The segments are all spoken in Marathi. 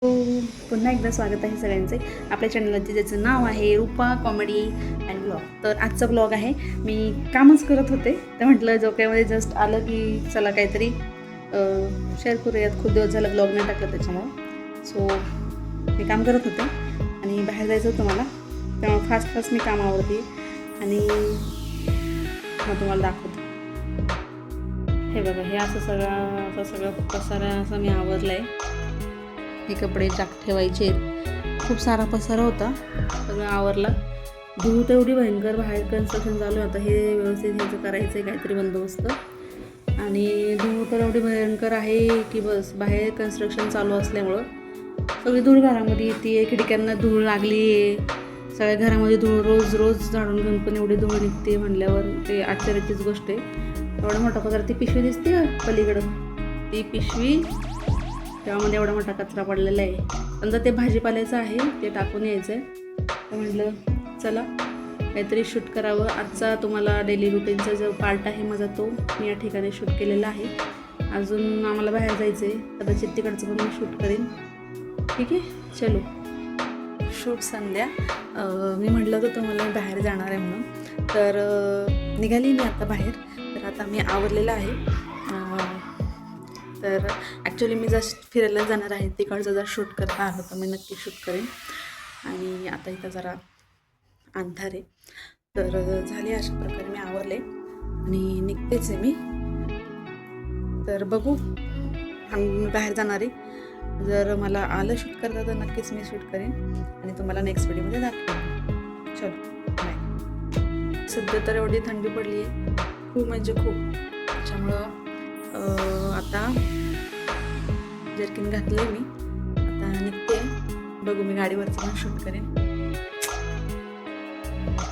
हो, पुन्हा एकदा स्वागत आहे सगळ्यांचे आपल्या चॅनलवरती, ज्याचं नाव आहे रूपा कॉमेडी अँड ब्लॉग. तर आजचा ब्लॉग आहे, मी कामच करत होते तर म्हटलं डोक्यामध्ये जस्ट आलं की चला काहीतरी शेअर करूयात. खूप दिवस झालं ब्लॉग नाही टाकलं त्याच्यामुळं. सो मी काम करत होते आणि बाहेर जायचं होतं मला, त्यामुळे फास्ट मी काम आवरते आणि मग तुम्हाला दाखवते. हे बघा, हे असं सगळं पसारा असं मी आवरलं आहे. हे कपडे ठेवायचे, खूप सारा पसारा होता, सगळं आवरला. धूळ तर एवढी भयंकर, बाहेर कन्स्ट्रक्शन चालू होतं, हे व्यवस्थित ह्याचं करायचं आहे काहीतरी बंदोबस्त. आणि धूळ तर एवढी भयंकर आहे की बस, बाहेर कन्स्ट्रक्शन चालू असल्यामुळं सगळी धूळ घरामध्ये येते, खिडक्यांना धूळ लागली आहे, सगळ्या घरामध्ये धूळ. रोज झाडून घेऊन पण एवढी धूळ निघते म्हणल्यावर ते आश्चर्याचीच गोष्ट आहे. एवढा मोठा पसारा, ती पिशवी दिसते का पलीकडं, ती पिशवी, त्यामध्ये एवढा मोठा कचरा पडलेला आहे. समजा ते भाजीपाल्याचं आहे, ते टाकून यायचं आहे. तर म्हटलं चला काहीतरी शूट करावं. आजचा तुम्हाला डेली रुटीनचा जो पार्ट आहे माझा, तो मी या ठिकाणी शूट केलेला आहे. अजून आम्हाला बाहेर जायचं आहे, कदाचित तिकडचं पण मी शूट करेन. ठीक आहे, चलो. शूट संध्या, मी म्हटलं होतं तुम्हाला बाहेर जाणार आहे म्हणून, तर निघाली मी आता बाहेर. तर आता मी आवरलेलं आहे. तर ॲक्च्युली मी जस्ट फिरायला जाणार आहे, तिकडचं जर शूट करता आलं तर मी नक्की शूट करेन. आणि आता इथं जरा अंधार आहे, तर झाले अशा प्रकारे मी आवरले आणि निघतेच आहे मी. तर बघू, आम्ही बाहेर जाणार आहे. जर मला आलं शूट करता तर नक्कीच मी शूट करेन आणि तुम्हाला नेक्स्ट व्हिडिओमध्ये दाखवेन. चलो बाय. सध्या तर एवढी थंडी पडली आहे, खूप म्हणजे खूप, त्याच्यामुळं आता जर्किन घातलं मी, आता निघते. बघू, मी गाडीवरचं पण शूट करेन.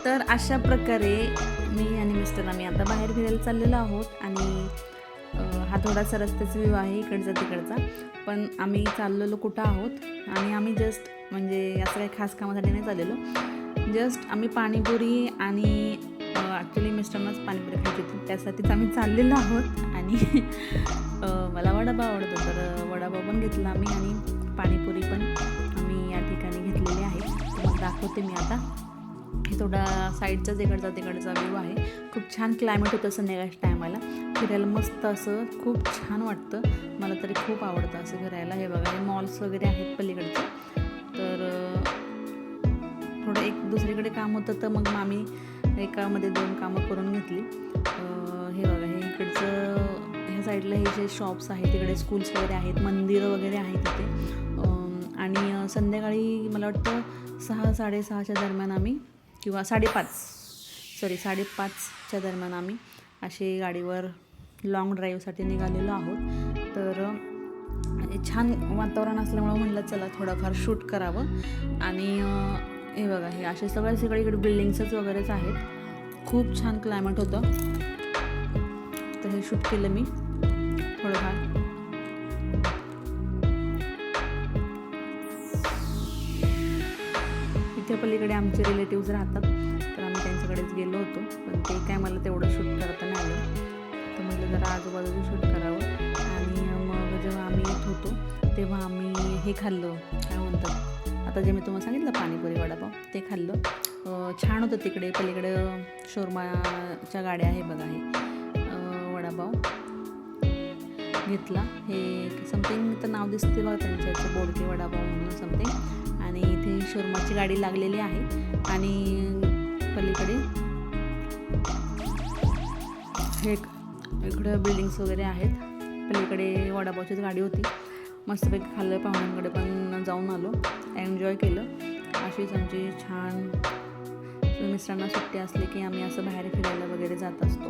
तर अशा प्रकारे मी आणि मिस्टर आम्ही आता बाहेर फिरायला चाललेलो आहोत. आणि हा थोडासा रस्त्याचा व्ह्यू आहे इकडचा तिकडचा, पण आम्ही चाललेलो कुठं आहोत आणि आम्ही जस्ट म्हणजे असं काही खास कामासाठी नाही चाललेलो, जस्ट आम्ही पाणीपुरी आणि ॲक्च्युली मिस्टरनाच पाणीपुरी खायची होती, त्यासाठीच आम्ही चाललेलो आहोत. आणि मला वडापाव आवडतो, तर वडापाव पण घेतला आम्ही आणि पाणीपुरी पण आम्ही या ठिकाणी घेतलेली आहे. तुम्हाला दाखवते मी आता. हे थोडा साईडचाच तिकडचा व्ह्यू आहे. खूप छान क्लायमेट होतं संध्याकाळच्या टायमाला, फिरायला मस्त असं खूप छान वाटतं. मला तरी खूप आवडतं असं फिरायला. हे बघा, हे मॉल्स वगैरे आहेत पलीकडचे. तर थोडं एक दुसरीकडे काम होतं, तर मग आम्ही एकामध्ये 2 कामं करून घेतली. हे बघा, हे इकडचं ह्या साईडला हे जे शॉप्स आहेत, तिकडे स्कूल्स वगैरे आहेत, मंदिरं वगैरे आहेत तिथे. आणि संध्याकाळी मला वाटतं 6-6:30च्या दरम्यान आम्ही, किंवा 5:30च्या दरम्यान आम्ही असे गाडीवर लाँग ड्राईव्हसाठी निघालेलो आहोत. तर छान वातावरण असल्यामुळं म्हटलं चला थोडंफार शूट करावं. आणि हे बघा, हे असे सगळीकडे बिल्डिंग्सच वगैरेच आहेत. खूप छान क्लायमेट होतं, तर हे शूट केलं मी थोडंफार. इथे पलीकडे आमचे रिलेटिव्स राहतात, तर आम्ही त्यांच्याकडेच गेलो होतो, पण ते काय मला तेवढं शूट करता नाही आलं. तर म्हटलं जरा आजूबाजूचं शूट करावं. आणि मग जेव्हा आम्ही येत होतो तेव्हा आम्ही हे खाल्लं, काय म्हणतात आता जे मी तुम्हाला सांगितलं, पाणीपुरी वडापाव, ते खाल्लं. छान होतं. तिकडे पलीकडं शोरमाच्या गाड्या आहे बघा, हे वडापाव घेतला. हे समथिंग तर नाव दिसते बघा त्यांच्या, बोडके वडापाव म्हणून समथिंग. आणि इथे शोरमाची गाडी लागलेली आहे आणि पलीकडे हे इकडं बिल्डिंग्स वगैरे आहेत. पलीकडे वडापावचीच गाडी होती. मस्तपैकी खाल्लं, पाहुण्यांकडे पण जाऊन आलो, एन्जॉय केलं. अशीच आमची छान, मिस्टरांना सुट्टी असली की आम्ही असं बाहेर फिरायला वगैरे जात असतो.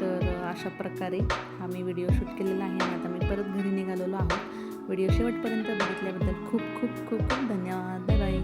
तर अशा प्रकारे आम्ही व्हिडिओ शूट केलेला आहे आणि आता मी परत घरी निघालेलो आहोत. व्हिडिओ शेवटपर्यंत बघितल्याबद्दल खूप खूप खूप खूप धन्यवाद. Bye bye.